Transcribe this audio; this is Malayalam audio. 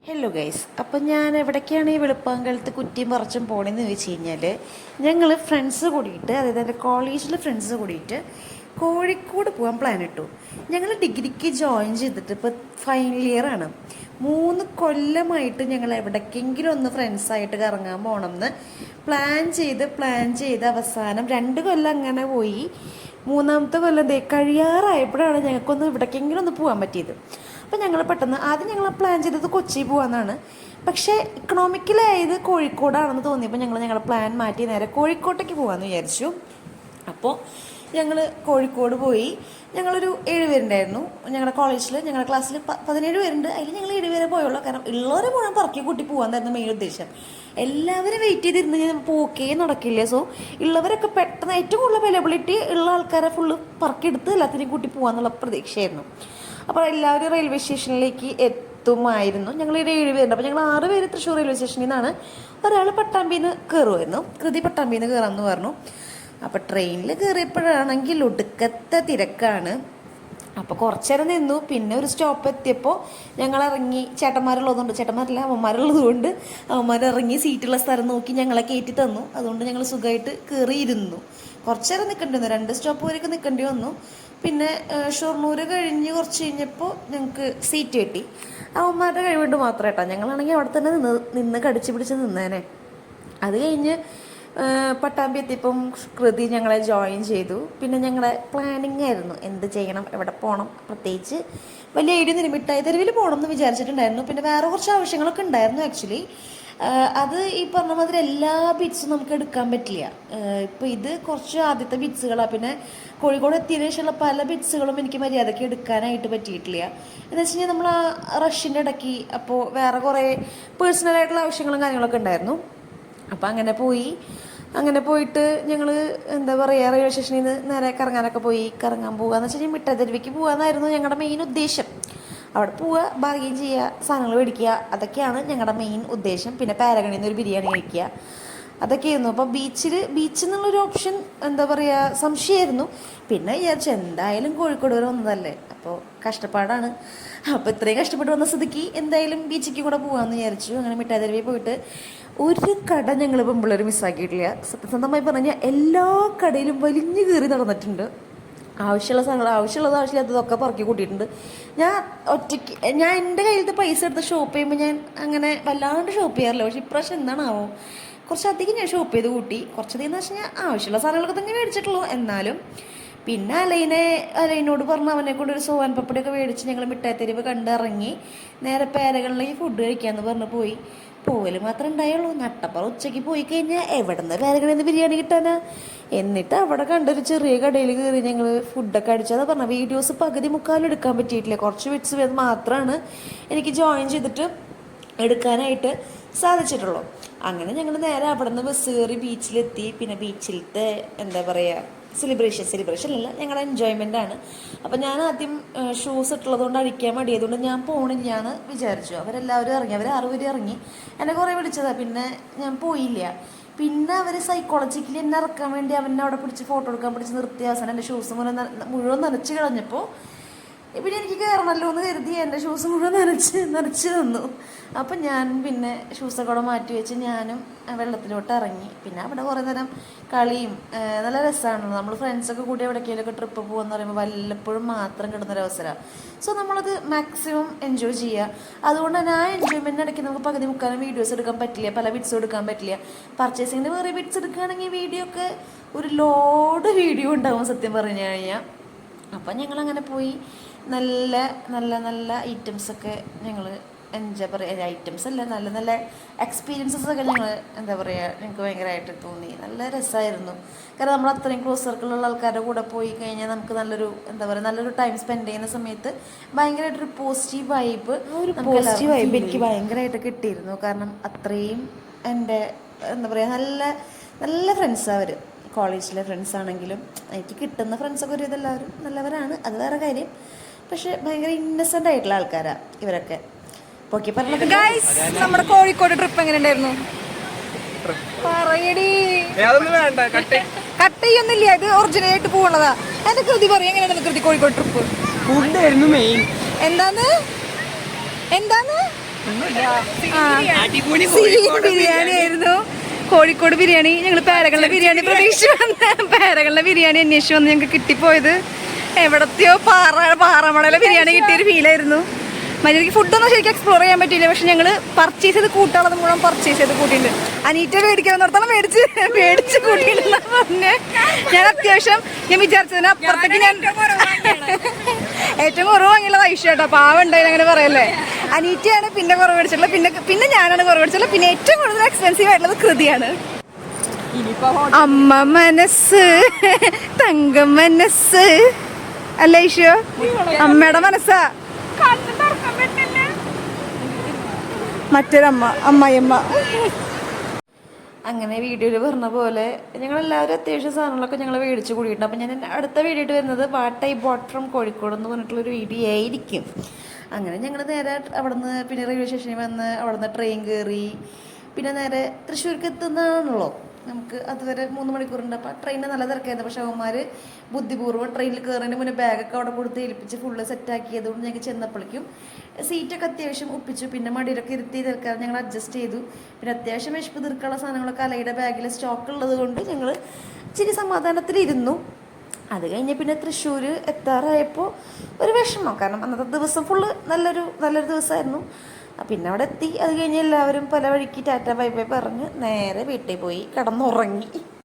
ഹലോ ഗൈസ്, അപ്പം ഞാൻ എവിടേക്കാണ് ഈ വെളുപ്പാങ്കാലത്ത് കുറ്റിയും പറിച്ചും പോകണമെന്ന് ചോദിച്ചു കഴിഞ്ഞാൽ ഞങ്ങൾ ഫ്രണ്ട്സ് കൂടിയിട്ട്, അതായത് എൻ്റെ കോളേജിലെ ഫ്രണ്ട്സ് കൂടിയിട്ട് കോഴിക്കോട് പോകാൻ പ്ലാൻ ഇട്ടു. ഞങ്ങൾ ഡിഗ്രിക്ക് ജോയിൻ ചെയ്തിട്ട് ഇപ്പോൾ ഫൈനൽ ഇയർ ആണ്. 3 കൊല്ലമായിട്ട് ഞങ്ങൾ എവിടേക്കെങ്കിലും ഒന്ന് ഫ്രണ്ട്സായിട്ട് കറങ്ങാൻ പോകണമെന്ന് പ്ലാൻ ചെയ്ത് അവസാനം 2 കൊല്ലം അങ്ങനെ പോയി. 3ാമത്തെ കൊല്ലം കഴിയാറായപ്പോഴാണ് ഞങ്ങൾക്കൊന്ന് എവിടേക്കെങ്കിലും ഒന്ന് പോകാൻ പറ്റിയത്. അപ്പം ഞങ്ങൾ പെട്ടെന്ന് ആദ്യം ഞങ്ങൾ പ്ലാൻ ചെയ്തത് കൊച്ചി പോകാമെന്നാണ്. പക്ഷേ ഇക്കണോമിക്കലായത് കോഴിക്കോടാണെന്ന് തോന്നിയപ്പോൾ ഞങ്ങളുടെ പ്ലാൻ മാറ്റി നേരെ കോഴിക്കോട്ടേക്ക് പോകാമെന്ന് വിചാരിച്ചു. അപ്പോൾ ഞങ്ങൾ കോഴിക്കോട് പോയി. ഞങ്ങളൊരു 7 പേരുണ്ടായിരുന്നു ഞങ്ങളുടെ കോളേജിൽ. ഞങ്ങളുടെ ക്ലാസ്സിൽ 17 പേരുണ്ട്. അതിൽ ഞങ്ങൾ 7 പേരെ പോയുള്ളൂ. കാരണം ഉള്ളവരെ മുഴുവൻ പറക്കി കൂട്ടി പോകാമെന്നായിരുന്നു മെയിൻ ഉദ്ദേശം. എല്ലാവരും വെയിറ്റ് ചെയ്തിരുന്ന് ഞാൻ പോക്കേ നടക്കില്ല. സോ ഉള്ളവരൊക്കെ പെട്ടെന്ന് ഏറ്റവും കൂടുതൽ അവൈലബിലിറ്റി ഉള്ള ആൾക്കാരെ ഫുള്ള് പറക്കിയെടുത്ത് എല്ലാത്തിനെയും കൂട്ടി പോകാമെന്നുള്ള പ്രതീക്ഷയായിരുന്നു. അപ്പോൾ എല്ലാവരും റെയിൽവേ സ്റ്റേഷനിലേക്ക് എത്തുമായിരുന്നു. ഞങ്ങൾ 7 പേരുണ്ട്. അപ്പോൾ ഞങ്ങൾ 6 പേര് തൃശ്ശൂർ റെയിൽവേ സ്റ്റേഷനിൽ നിന്നാണ്. ഒരാൾ പട്ടാമ്പിയിൽ നിന്ന് കയറുമായിരുന്നു. കൃതി പട്ടാമ്പിയിൽ നിന്ന് കയറാമെന്ന് പറഞ്ഞു. അപ്പോൾ ട്രെയിനിൽ കയറിയപ്പോഴാണെങ്കിൽ ഒടുക്കത്തെ തിരക്കാണ്. അപ്പോൾ കുറച്ച് നേരം നിന്നു. പിന്നെ ഒരു സ്റ്റോപ്പ് എത്തിയപ്പോൾ ഞങ്ങൾ ഇറങ്ങി. അവന്മാരുള്ളത് കൊണ്ട് അവന്മാരിറങ്ങി സീറ്റുള്ള സ്ഥലം നോക്കി ഞങ്ങളെ കയറ്റി തന്നു. അതുകൊണ്ട് ഞങ്ങൾ സുഖമായിട്ട് കയറിയിരുന്നു. കുറച്ച് നേരം നിൽക്കേണ്ടി വന്നു. 2 സ്റ്റോപ്പ് വരെയൊക്കെ നിൽക്കേണ്ടി വന്നു. പിന്നെ ഷൊർണൂർ കഴിഞ്ഞ് കുറച്ച് കഴിഞ്ഞപ്പോൾ ഞങ്ങൾക്ക് സീറ്റ് കിട്ടി. അവന്മാരുടെ കഴിവുകൊണ്ട് മാത്രം കേട്ടോ. ഞങ്ങളാണെങ്കിൽ അവിടെ തന്നെ നിന്ന് കടിച്ച് പിടിച്ച് നിന്നേനെ. അത് കഴിഞ്ഞ് പട്ടാമ്പി എത്തിയപ്പം കൃതി ഞങ്ങളെ ജോയിൻ ചെയ്തു. പിന്നെ ഞങ്ങളുടെ പ്ലാനിങ് ആയിരുന്നു എന്ത് ചെയ്യണം, എവിടെ പോകണം. പ്രത്യേകിച്ച് വലിയ ഐഡിയ ഒന്നും മിഠായി തെരുവിൽ പോകണം എന്ന് വിചാരിച്ചിട്ടുണ്ടായിരുന്നു. പിന്നെ വേറെ കുറച്ച് ആവശ്യങ്ങളൊക്കെ ഉണ്ടായിരുന്നു ആക്ച്വലി. അത് ഈ പറഞ്ഞ മാതിരി എല്ലാ ബിറ്റ്സും നമുക്ക് എടുക്കാൻ പറ്റില്ല. ഇപ്പോൾ ഇത് കുറച്ച് ആദ്യത്തെ ബിറ്റ്സുകളാണ്. പിന്നെ കോഴിക്കോട് എത്തിയതിനു ശേഷമുള്ള പല ബിറ്റ്സുകളും എനിക്ക് മര്യാദയ്ക്ക് എടുക്കാനായിട്ട് പറ്റിയിട്ടില്ല. എന്ന് വെച്ച് കഴിഞ്ഞാൽ നമ്മൾ ആ റഷിൻ്റെ ഇടയ്ക്ക് അപ്പോൾ വേറെ കുറേ പേഴ്സണലായിട്ടുള്ള ആവശ്യങ്ങളും കാര്യങ്ങളൊക്കെ ഉണ്ടായിരുന്നു. അപ്പോൾ അങ്ങനെ പോയിട്ട് ഞങ്ങൾ എന്താ പറയുക, റെയിൽവേ സ്റ്റേഷനിൽ നിന്ന് നേരെ കറങ്ങാൻ പോകുകയെന്ന് വെച്ച് കഴിഞ്ഞാൽ മിഠായി തെരുവിലേക്ക് പോകാമെന്നായിരുന്നു ഞങ്ങളുടെ മെയിൻ ഉദ്ദേശം. അവിടെ പോവുക, ബാർഗെയിൻ ചെയ്യുക, സാധനങ്ങൾ മേടിക്കുക, അതൊക്കെയാണ് ഞങ്ങളുടെ മെയിൻ ഉദ്ദേശം. പിന്നെ പാരഗണിയിൽ നിന്ന് ഒരു ബിരിയാണി കഴിക്കുക, അതൊക്കെയായിരുന്നു. അപ്പോൾ ബീച്ച് എന്നുള്ളൊരു ഓപ്ഷൻ എന്താ പറയുക സംശയമായിരുന്നു. പിന്നെ വിചാരിച്ചു എന്തായാലും കോഴിക്കോട് വരെ വന്നതല്ലേ, അപ്പോൾ കഷ്ടപ്പാടാണ്. അപ്പോൾ ഇത്രയും കഷ്ടപ്പെട്ട് വന്ന സ്ഥിതിക്ക് എന്തായാലും ബീച്ചിലേക്ക് കൂടെ പോകാമെന്ന് വിചാരിച്ചു. അങ്ങനെ മിഠായി തെരുവിൽ പോയിട്ട് ഒരു കട ഞങ്ങൾ പെമ്പിള്ളേർ മിസ്സാക്കിയിട്ടില്ല. സത്യസന്ധമായി പറഞ്ഞാൽ എല്ലാ കടയിലും വലിഞ്ഞു കയറി നടന്നിട്ടുണ്ട്. ആവശ്യമുള്ള സാധനങ്ങൾ, ആവശ്യമില്ലാത്തതൊക്കെ പറക്കി കൂട്ടിയിട്ടുണ്ട്. ഞാൻ എൻ്റെ കയ്യിലത്തെ പൈസ എടുത്ത് ഷോപ്പ് ചെയ്യുമ്പോൾ ഞാൻ അങ്ങനെ വല്ലാണ്ട് ഷോപ്പ് ചെയ്യാറില്ല. പക്ഷേ ഇപ്രാവശ്യം എന്താണാവോ കുറച്ചധികം ഞാൻ ഷോപ്പ് ചെയ്ത് കൂട്ടി. കുറച്ചധികം എന്ന് വെച്ച് കഴിഞ്ഞാൽ ആവശ്യമുള്ള സാധനങ്ങളൊക്കെ തന്നെ മേടിച്ചിട്ടുള്ളൂ. എന്നാലും പിന്നെ അലൈനോട് പറഞ്ഞ് അവനെ കൊണ്ട് ഒരു സോവാൻ പപ്പടിയൊക്കെ മേടിച്ച് ഞങ്ങൾ മിഠായി തെരുവ് കണ്ടിറങ്ങി നേരെ പേരകളിലേക്ക് ഫുഡ് കഴിക്കാമെന്ന് പറഞ്ഞ് പോവൽ മാത്രമേ ഉണ്ടായുള്ളൂ. നട്ടപ്പുറം ഉച്ചയ്ക്ക് പോയി കഴിഞ്ഞാൽ എവിടെ നിന്ന് പേരകളിൽ നിന്ന് ബിരിയാണി കിട്ടാനാ. എന്നിട്ട് അവിടെ കണ്ടൊരു ചെറിയ കടയിൽ കയറി ഞങ്ങൾ ഫുഡൊക്കെ അടിച്ചതാ പറഞ്ഞ. വീഡിയോസ് പകുതി മുക്കാലും എടുക്കാൻ പറ്റിയിട്ടില്ല. കുറച്ച് ബിറ്റ്സ് മാത്രമാണ് എനിക്ക് ജോയിൻ ചെയ്തിട്ട് എടുക്കാനായിട്ട് സാധിച്ചിട്ടുള്ളൂ. അങ്ങനെ ഞങ്ങൾ നേരെ അവിടെ നിന്ന് ബസ് കയറി ബീച്ചിലെത്തി. പിന്നെ ബീച്ചിലത്തെ എന്താ പറയുക സെലിബ്രേഷൻ അല്ല, ഞങ്ങളുടെ എൻജോയ്മെൻ്റാണ്. അപ്പം ഞാൻ ആദ്യം ഷൂസ് ഇട്ടുള്ളതുകൊണ്ട് അഴിക്കാൻ മടിയായതുകൊണ്ട് ഞാൻ പോകണില്ലാന്ന് വിചാരിച്ചു. അവരെല്ലാവരും ഇറങ്ങി, അവർ 6 പേര് ഇറങ്ങി. എന്നെ കുറേ വിളിച്ചതാണ്, പിന്നെ ഞാൻ പോയില്ല. പിന്നെ അവർ സൈക്കോളജിക്കലി എന്നെ ഇറക്കാൻ വേണ്ടി അവനെ അവിടെ പിടിച്ച് ഫോട്ടോ എടുക്കാൻ പിടിച്ച് നിർത്തിയ അവസാനം എൻ്റെ ഷൂസ് മുഴുവൻ നനച്ച് കളഞ്ഞപ്പോൾ പിന്നെ എനിക്ക് കയറണമല്ലോ എന്ന് കരുതി എൻ്റെ ഷൂസ് മുഴുവൻ നനച്ച് തന്നു. അപ്പം ഞാൻ പിന്നെ ഷൂസൊക്കെ അവിടെ മാറ്റി വെച്ച് ഞാനും വെള്ളത്തിലോട്ട് ഇറങ്ങി. പിന്നെ അവിടെ കുറേ നേരം കളിയും നല്ല രസമാണല്ലോ. നമ്മൾ ഫ്രണ്ട്സൊക്കെ കൂടി എവിടേക്കെങ്കിലുമൊക്കെ ട്രിപ്പ് പോകുമെന്ന് പറയുമ്പോൾ വല്ലപ്പോഴും മാത്രം കിട്ടുന്നൊരവസരമാണ്. സോ നമ്മളത് മാക്സിമം എൻജോയ് ചെയ്യുക. അതുകൊണ്ട് തന്നെ ആ എൻജോയ്മെൻറ്റിന് ഇടയ്ക്ക് നമുക്ക് പകുതി മുക്കാലും വീഡിയോസ് എടുക്കാൻ പറ്റില്ല, പല ബിറ്റ്സും എടുക്കാൻ പറ്റില്ല. പർച്ചേസിങ്ങിന് വേറെ ബിറ്റ്സ് എടുക്കുകയാണെങ്കിൽ വീഡിയോ ഒക്കെ ഒരു ലോഡ് വീഡിയോ ഉണ്ടാവും സത്യം പറഞ്ഞു കഴിഞ്ഞാൽ. അപ്പം ഞങ്ങളങ്ങനെ പോയി നല്ല നല്ല നല്ല ഐറ്റംസൊക്കെ ഞങ്ങൾ എൻജോയ് പറയുക. ഐറ്റംസ് അല്ല, നല്ല നല്ല എക്സ്പീരിയൻസസ് ഒക്കെ ഞങ്ങൾ എന്താ പറയുക ഞങ്ങൾക്ക് ഭയങ്കരമായിട്ട് തോന്നി. നല്ല രസമായിരുന്നു. കാരണം നമ്മൾ അത്രയും ക്ലോസ് സർക്കിളുള്ള ആൾക്കാരുടെ കൂടെ പോയി കഴിഞ്ഞാൽ നമുക്ക് നല്ലൊരു എന്താ പറയുക നല്ലൊരു ടൈം സ്പെൻഡ് ചെയ്യുന്ന സമയത്ത് ഭയങ്കരമായിട്ടൊരു പോസിറ്റീവ് വൈബ് എനിക്ക് ഭയങ്കരമായിട്ട് കിട്ടിയിരുന്നു. കാരണം അത്രയും എൻ്റെ എന്താ പറയുക നല്ല നല്ല ഫ്രണ്ട്സാണ് അവർ. കോളേജിലെ ഫ്രണ്ട്സ് ആണെങ്കിലും എനിക്ക് കിട്ടുന്ന ഫ്രണ്ട്സൊക്കെ ഒരു ഇതെല്ലാവരും നല്ലവരാണ്, അത് വേറെ കാര്യം. പക്ഷെ ഭയങ്കര ഇന്നസെൻ്റ് ആയിട്ടുള്ള ആൾക്കാരാണ് ഇവരൊക്കെ. ഓക്കെ, നമ്മുടെ കോഴിക്കോട് ട്രിപ്പ് എങ്ങനെ ഉണ്ടായിരുന്നു? പറയടി. കട്ട് ചെയ്യൊന്നുമില്ല, ഇത് ഒറിജിനൽ ആയിട്ട് പോകണതാ. എന്റെ കൃതി പറയും എങ്ങനെയാണ് കൃതി കോഴിക്കോട് ട്രിപ്പ്? ഫുഡായിരുന്നു മെയിൻ. എന്താന്ന് ബിരിയാണി ആയിരുന്നു. കോഴിക്കോട് ബിരിയാണി ഞങ്ങൾ പേരകളുടെ ബിരിയാണി പ്രതീക്ഷിച്ച് വന്ന് പേരകളുടെ ബിരിയാണി അന്വേഷിച്ച് വന്ന് ഞങ്ങൾക്ക് കിട്ടിപ്പോയത് എവിടത്തെയോ പാറമടയിലെ ബിരിയാണി കിട്ടിയൊരു ഫീലായിരുന്നു. മര്യാദയ്ക്ക് ഫുഡൊന്നും ശരിക്കും എക്സ്പ്ലോർ ചെയ്യാൻ പറ്റിയില്ല. പക്ഷെ ഞങ്ങൾ പർച്ചേസ് ചെയ്ത് കൂട്ടാളത് മുഴുവൻ പർച്ചേസ് ചെയ്ത് കൂട്ടിയിട്ടുണ്ട്. അനീറ്റ മേടിക്കാവുന്നിടത്തോളം മേടിച്ച് കൂട്ടിയിട്ടെന്നാ പറഞ്ഞ്. ഞാൻ അത്യാവശ്യം ഞാൻ വിചാരിച്ചതിന് അപ്പുറത്തേക്ക് ഞാൻ ഏറ്റവും കുറവ് വാങ്ങിയുള്ളത് ഐഷ കേട്ടോ. പാവം ഉണ്ടായില്ല അങ്ങനെ പറയല്ലേ. അനീറ്റയാണ് പിന്നെ കുറവ് മേടിച്ചിട്ടുള്ളത്. പിന്നെ ഞാനാണ് കുറവ് മേടിച്ചിട്ടുള്ളത്. പിന്നെ ഏറ്റവും കൂടുതൽ എക്സ്പെൻസീവ് ആയിട്ടുള്ളത് കൃതിയാണ്. അമ്മ മനസ്സ് തങ്കം മനസ്സ് അല്ല ഐഷോ, അമ്മയുടെ മനസ്സാ. മറ്റൊരമ്മ അമ്മായിയമ്മ. അങ്ങനെ വീഡിയോയിൽ പറഞ്ഞ പോലെ ഞങ്ങളെല്ലാവരും അത്യാവശ്യം സാധനങ്ങളൊക്കെ ഞങ്ങൾ മേടിച്ച് കൂടിയിട്ടുണ്ട്. അപ്പം ഞാൻ അടുത്ത വീഡിയോ ആയിട്ട് വരുന്നത് what I boat from Kozhikode എന്ന് പറഞ്ഞിട്ടുള്ളൊരു വീഡിയോ ആയിരിക്കും. അങ്ങനെ ഞങ്ങൾ നേരെ അവിടെ നിന്ന് പിന്നെ റെയിൽവേ സ്റ്റേഷനിൽ വന്ന് അവിടെ നിന്ന് ട്രെയിൻ കയറി പിന്നെ നേരെ തൃശ്ശൂർക്ക് എത്തുന്നതാണല്ലോ. നമുക്ക് അതുവരെ 3 മണിക്കൂറുണ്ട്. അപ്പോൾ ട്രെയിനിന് നല്ല തിരക്കായിരുന്നു. പക്ഷേ അവന്മാർ ബുദ്ധിപൂർവ്വം ട്രെയിനിൽ കയറുന്നതിന് മുന്നേ ബാഗൊക്കെ അവിടെ കൊടുത്ത് ഏൽപ്പിച്ച് ഫുള്ള് സെറ്റാക്കിയതുകൊണ്ട് ഞങ്ങൾക്ക് ചെന്നപ്പോഴേക്കും സീറ്റൊക്കെ അത്യാവശ്യം ഒപ്പിച്ചു. പിന്നെ മടിയിലൊക്കെ ഇരുത്തി തിരക്കാറ് ഞങ്ങൾ അഡ്ജസ്റ്റ് ചെയ്തു. പിന്നെ അത്യാവശ്യം വിശപ്പ് തീർക്കാനുള്ള സാധനങ്ങളൊക്കെ അലയുടെ ബാഗിൽ സ്റ്റോക്ക് ഉള്ളത് കൊണ്ട് ഞങ്ങൾ ഇച്ചിരി സമാധാനത്തിലിരുന്നു. അത് കഴിഞ്ഞ് പിന്നെ തൃശ്ശൂർ എത്താറായപ്പോൾ ഒരു വിഷമം. കാരണം അന്നത്തെ ദിവസം ഫുള്ള് നല്ലൊരു ദിവസമായിരുന്നു. പിന്നെ അവിടെ എത്തി. അത് കഴിഞ്ഞ് എല്ലാവരും പല വഴിക്ക് ടാറ്റ ബൈ ബൈ പറഞ്ഞ് നേരെ വീട്ടിൽ പോയി കിടന്നുറങ്ങി.